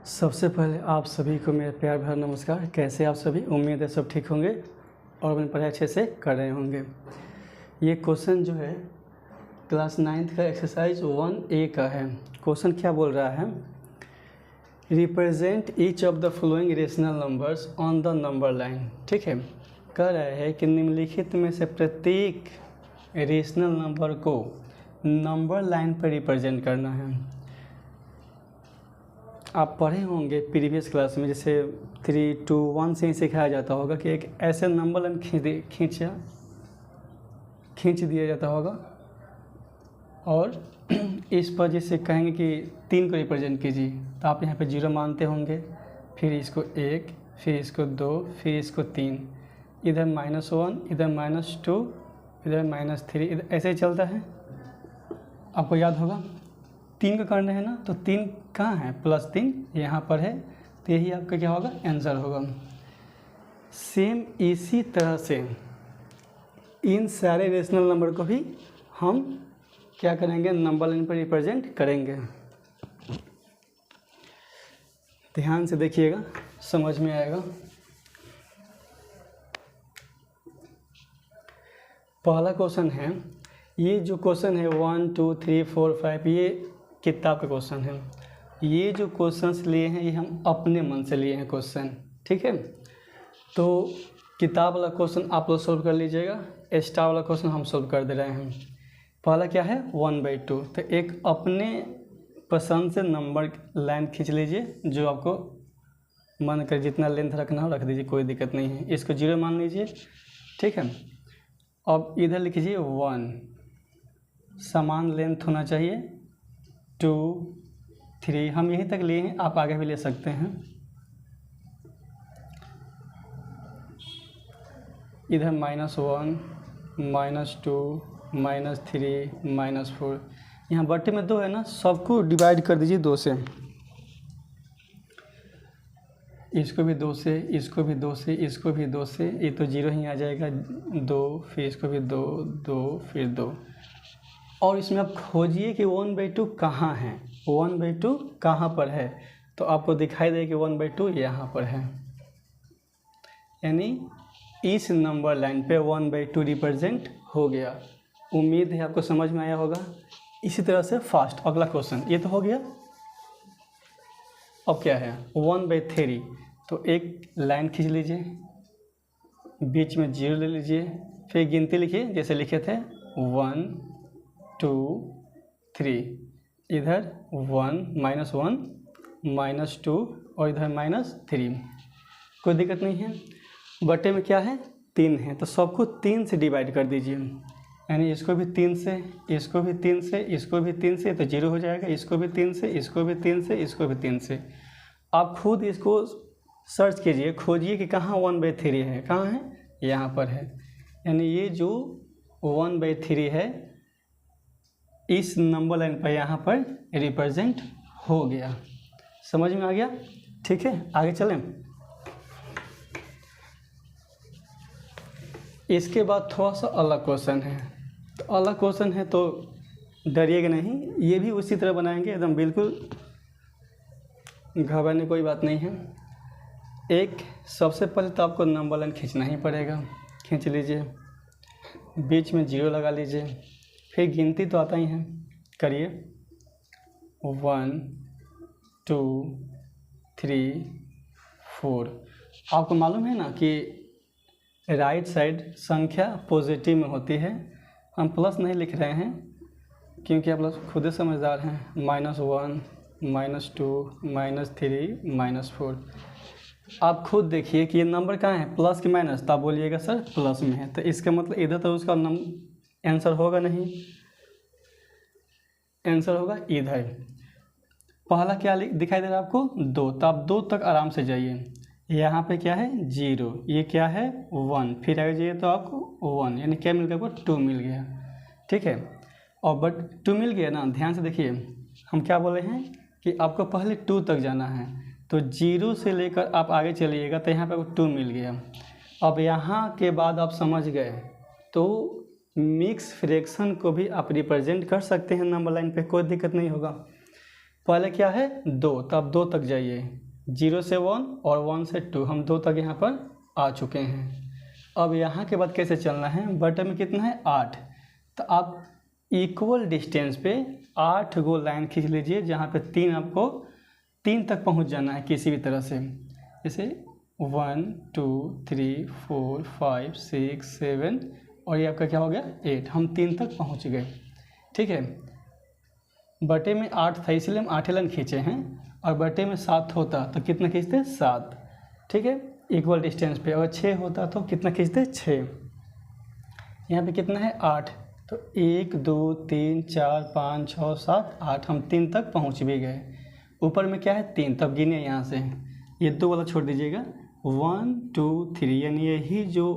सबसे पहले आप सभी को मेरा प्यार भरा नमस्कार। कैसे आप सभी? उम्मीद है सब ठीक होंगे और अपनी पढ़ाई अच्छे से कर रहे होंगे। ये क्वेश्चन जो है क्लास 9th का एक्सरसाइज 1A का है। क्वेश्चन क्या बोल रहा है? Represent each of the following rational numbers on the number line. ठीक है, कह रहा है कि निम्नलिखित में से प्रत्येक रेशनल नंबर को नंबर लाइन पर रिप्रेजेंट करना है। आप पढ़े होंगे प्रीवियस क्लास में, जैसे 3, 2, 1 से ही सिखाया जाता होगा कि एक ऐसे नंबर लाइन खींच दिया जाता होगा और इस पर जैसे कहेंगे कि 3 को रिप्रेजेंट कीजिए, तो आप यहाँ पे 0 मानते होंगे, फिर इसको 1, फिर इसको 2, फिर इसको 3, इधर -1, इधर -2, इधर -3, इधर ऐसे ही चलता है। आपको याद होगा 3 का करना है ना, तो 3 कहाँ है? +3 यहाँ पर है, तो यही आपका क्या होगा? आंसर होगा। सेम इसी तरह से इन सारे रेशनल नंबर को भी हम क्या करेंगे? नंबर लाइन पर रिप्रेजेंट करेंगे। ध्यान से देखिएगा, समझ में आएगा। पहला क्वेश्चन है, ये जो क्वेश्चन है 1, 2, 3, 4, 5, ये किताब का क्वेश्चन है। ये जो क्वेश्चंस लिए हैं ये हम अपने मन से लिए हैं क्वेश्चन, ठीक है। तो किताब वाला क्वेश्चन आप लोग सोल्व कर लीजिएगा, एक्स्ट्रा वाला क्वेश्चन हम सोल्व कर दे रहे हैं। पहला क्या है? 1/2। तो एक अपने पसंद से नंबर लाइन खींच लीजिए, जो आपको मन कर जितना लेंथ रखना हो रख दीजिए, कोई दिक्कत नहीं है। इसको 0 मान लीजिए, ठीक है। अब इधर लिख लीजिए 1, समान लेंथ होना चाहिए। 2, 3 हम यहीं तक लिए हैं, आप आगे भी ले सकते हैं। इधर -1, -2, -3, -4, यहाँ बट्टे में 2 है ना, सबको डिवाइड कर दीजिए 2 से। इसको भी 2 से, इसको भी 2 से, इसको भी 2 से, ये तो 0 ही आ जाएगा। 2, फिर इसको भी 2, 2, फिर 2। और इसमें आप खोजिए कि 1/2 कहाँ है, 1/2 कहाँ पर है। तो आपको दिखाई दे कि 1/2 यहाँ पर है, यानी इस नंबर लाइन पे 1/2 रिप्रेजेंट हो गया। उम्मीद है आपको समझ में आया होगा। इसी तरह से फास्ट अगला क्वेश्चन, ये तो हो गया। अब क्या है? 1/3। तो एक लाइन खींच लीजिए, बीच में 0 ले लीजिए, फिर गिनती लिखिए जैसे लिखे थे 1, 2, 3, इधर 1, -1, -2 और इधर -3। कोई दिक्कत नहीं है। बटे में क्या है? 3 है, तो सबको 3 से डिवाइड कर दीजिए, यानी इसको भी 3 से, इसको भी 3 से, इसको भी 3 से, तो 0 हो जाएगा। इसको भी 3 से, इसको भी 3 से, इसको भी 3 से। आप खुद इसको सर्च कीजिए, खोजिए कि कहाँ 1/3 है, कहाँ है? यहाँ पर है। यानी ये जो 1/3 है इस नंबर लाइन पर यहाँ पर रिप्रेजेंट हो गया। समझ में आ गया? ठीक है, आगे चलें। इसके बाद थोड़ा सा अलग क्वेश्चन है। तो अलग क्वेश्चन है तो डरिएगा नहीं, ये भी उसी तरह बनाएंगे एकदम, बिल्कुल घबराने कोई बात नहीं है। एक सबसे पहले तो आपको नंबर लाइन खींचना ही पड़ेगा। खींच लीजिए, बीच में 0 लगा लीजिए, फिर गिनती तो आता ही है, करिए 1, 2, 3, 4। आपको मालूम है ना कि राइट साइड संख्या पॉजिटिव में होती है। हम प्लस नहीं लिख रहे हैं क्योंकि आप लोग खुद ही समझदार हैं। -1, -2, -3, -4। आप खुद देखिए कि ये नंबर कहाँ है, प्लस कि माइनस। तो आप बोलिएगा सर प्लस में है, तो इसका मतलब इधर तो उसका आंसर होगा नहीं, आंसर होगा इधर। पहला क्या दिखाई दे रहा है आपको? 2। तो आप 2 तक आराम से जाइए। यहाँ पे क्या है? 0, ये क्या है? 1, फिर आगे जाइए तो आपको 1, यानी क्या मिल गया आपको? 2 मिल गया, ठीक है। और बट 2 मिल गया ना, ध्यान से देखिए, हम क्या बोले हैं कि आपको पहले 2 तक जाना है। तो 0 से लेकर आप आगे चलिएगा तो यहाँ पे आपको 2 मिल गया। अब यहाँ के बाद आप समझ गए, तो मिक्स फ्रैक्शन को भी आप रिप्रेजेंट कर सकते हैं नंबर लाइन पे, कोई दिक्कत नहीं होगा। पहले क्या है 2, तो आप 2 तक जाइए, 0 से 1 और 1 से 2, हम 2 तक यहाँ पर आ चुके हैं। अब यहाँ के बाद कैसे चलना है, बटे में कितना है 8, तो आप इक्वल डिस्टेंस पे 8 गो लाइन खींच लीजिए, जहाँ पे 3 आपको 3 तक पहुँच जाना है किसी भी तरह से। जैसे 1 2 3 4 5 6 7 और ये आपका क्या हो गया 8, हम 3 तक पहुँच गए। ठीक है, बटे में 8 था इसलिए हम 8 लाइन खींचे हैं, और बटे में 7 होता तो कितना खींचते 7। ठीक है, इक्वल डिस्टेंस पे। अगर 6 होता तो कितना खींचते 6। यहाँ पे कितना है 8, तो 1 2 3 4 5 6 7 8, हम 3 तक पहुँच भी गए। ऊपर में क्या है 3, तब गिने यहाँ से, ये 2 वाला छोड़ दीजिएगा, 1 2 3, यानी यही जो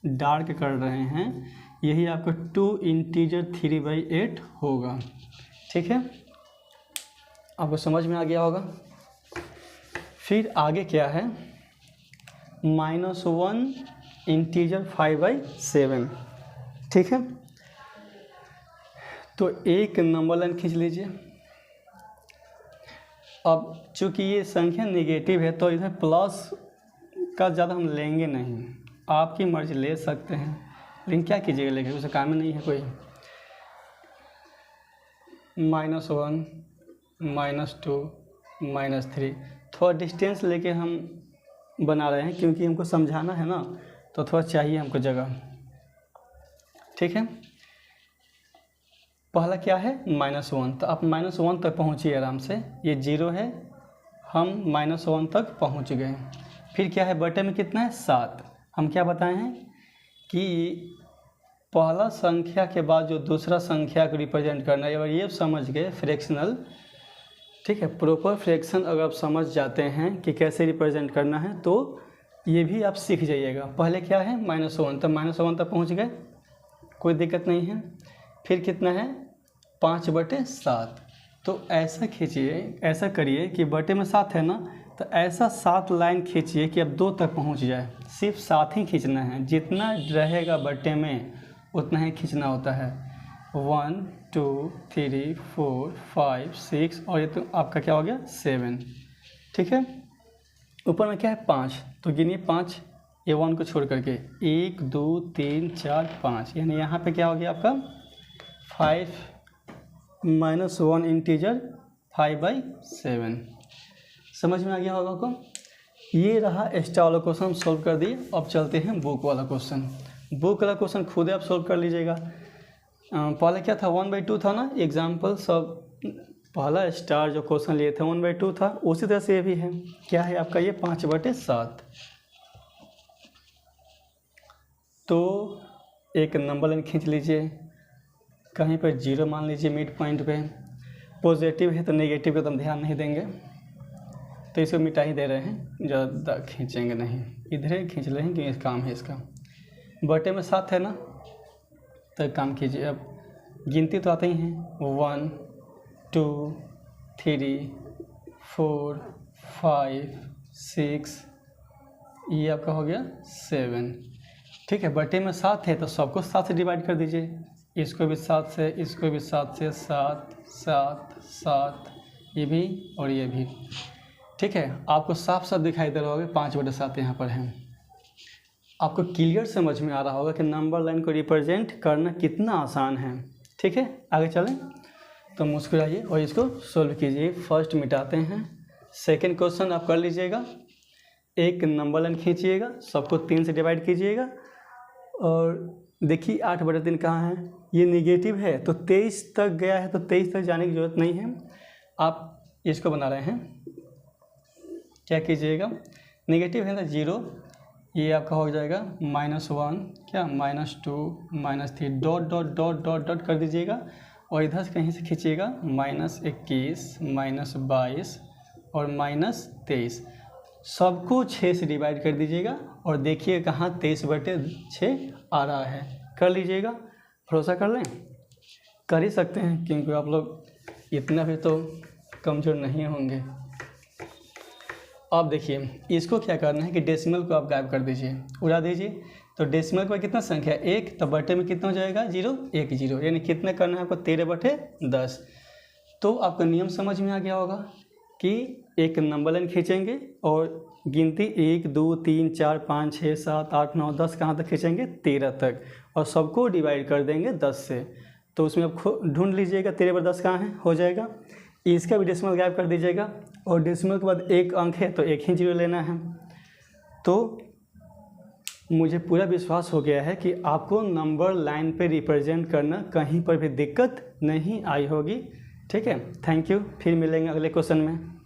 डार्क कर रहे हैं यही आपका 2 इंटीजर 3/8 होगा। ठीक है, आपको समझ में आ गया होगा। फिर आगे क्या है, -1 इंटीजर 5/7। ठीक है, तो एक नंबर लाइन खींच लीजिए। अब चूँकि ये संख्या नेगेटिव है तो इधर प्लस का ज़्यादा हम लेंगे नहीं, आपकी मर्जी ले सकते हैं, लेकिन क्या कीजिएगा लेके, उसे काम में नहीं है कोई। -1 -2 -3, थोड़ा डिस्टेंस लेके हम बना रहे हैं क्योंकि हमको समझाना है ना, तो थोड़ा चाहिए हमको जगह। ठीक है, पहला क्या है -1, तो आप -1 तक पहुँचिए आराम से, ये 0 है, हम -1 तक पहुँच गए। फिर क्या है बटे में कितना है 7, हम क्या बताए हैं कि पहला संख्या के बाद जो दूसरा संख्या को रिप्रेजेंट करना है, और ये समझ गए फ्रैक्शनल। ठीक है, प्रॉपर फ्रैक्शन अगर आप समझ जाते हैं कि कैसे रिप्रेजेंट करना है तो ये भी आप सीख जाइएगा। पहले क्या है -1, तो -1 तक पहुँच गए, कोई दिक्कत नहीं है। फिर कितना है 5/7, तो ऐसा खींचिए, ऐसा करिए कि बटे में 7 है ना, तो ऐसा 7 लाइन खींचिए कि अब 2 तक पहुंच जाए। सिर्फ 7 ही खींचना है, जितना रहेगा बटे में उतना ही खींचना होता है। 1 2 3 4 5 6 और ये तो आपका क्या हो गया 7। ठीक है, ऊपर में क्या है 5, तो गिनिए 5, ये 1 को छोड़ करके 1 2 3 4 5, यानी यहाँ पे क्या हो गया आपका 5 -1 इंटीजर 5/7। समझ में आ गया होगा आपको। ये रहा एक्स्ट्रा वाला क्वेश्चन हम सोल्व कर दिए। अब चलते हैं बुक वाला क्वेश्चन। बुक वाला क्वेश्चन खुद आप सोल्व कर लीजिएगा। पहले क्या था 1/2 था ना, एग्जाम्पल सब पहला स्टार जो क्वेश्चन लिए थे 1/2 था, उसी तरह से ये भी है। क्या है आपका ये 5/7। तो एक नंबर लाइन खींच लीजिए, कहीं पर 0 मान लीजिए मिड पॉइंट पे। पॉजिटिव है तो नेगेटिव का तो हम ध्यान नहीं देंगे, तो इसको मिटा ही दे रहे हैं, ज़्यादा खींचेंगे नहीं, इधर ही खींच रहे हैं क्योंकि काम है इसका। बटे में 7 है ना, तो एक काम कीजिए, अब गिनती तो आते ही हैं 1 2 3 4 5 6, ये आपका हो गया 7। ठीक है, बटे में 7 है तो सबको 7 से डिवाइड कर दीजिए, इसको भी 7 से, इसको भी 7 से, 7 7 7, ये भी और ये भी। ठीक है, आपको साफ साफ दिखाई दे रहा होगा 5/7 यहाँ पर है। आपको क्लियर समझ में आ रहा होगा कि नंबर लाइन को रिप्रेजेंट करना कितना आसान है। ठीक है, आगे चलें, तो मुस्कुराइए और इसको सोल्व कीजिए। फर्स्ट मिटाते हैं, सेकेंड क्वेश्चन आप कर लीजिएगा। एक नंबर लाइन खींचिएगा, सबको 3 से डिवाइड कीजिएगा, और देखिए 8/3 कहाँ है, ये नेगेटिव है तो 23 तक गया है, तो 23 तक जाने की ज़रूरत नहीं है। आप इसको बना रहे हैं, क्या कीजिएगा, नेगेटिव है तो 0, ये आपका हो जाएगा -1, क्या -2 -3, dot dot dot dot dot कर दीजिएगा, और इधर से कहीं से खींचिएगा -21 -22 और -23, सबको 6 से डिवाइड कर दीजिएगा, और देखिए कहाँ 23/6 आ रहा है। कर लीजिएगा, भरोसा कर लें, कर ही सकते हैं क्योंकि आप लोग इतना भी तो कमज़ोर नहीं होंगे। अब देखिए इसको क्या करना है कि डेसिमल को आप गायब कर दीजिए, उड़ा दीजिए। तो डेसिमल के बाद कितना संख्या 1, तो बटे में कितना हो जाएगा 0 1 0, यानी कितना करना है आपको 13/10। तो आपका नियम समझ में आ गया होगा कि एक नंबर लाइन खींचेंगे और गिनती 1 2 3 4 5 6 7 8 9 10 कहाँ तक खींचेंगे 13 तक, और सबको डिवाइड कर देंगे 10 से। तो उसमें आप ढूंढ लीजिएगा 13 पर 10 कहाँ है, हो जाएगा। इसका भी डेसिमल गायब कर दीजिएगा, और डेसिमल के बाद एक अंक है तो एक ही जीरो लेना है। तो मुझे पूरा विश्वास हो गया है कि आपको नंबर लाइन पे रिप्रेजेंट करना कहीं पर भी दिक्कत नहीं आई होगी। ठीक है, थैंक यू, फिर मिलेंगे अगले क्वेश्चन में।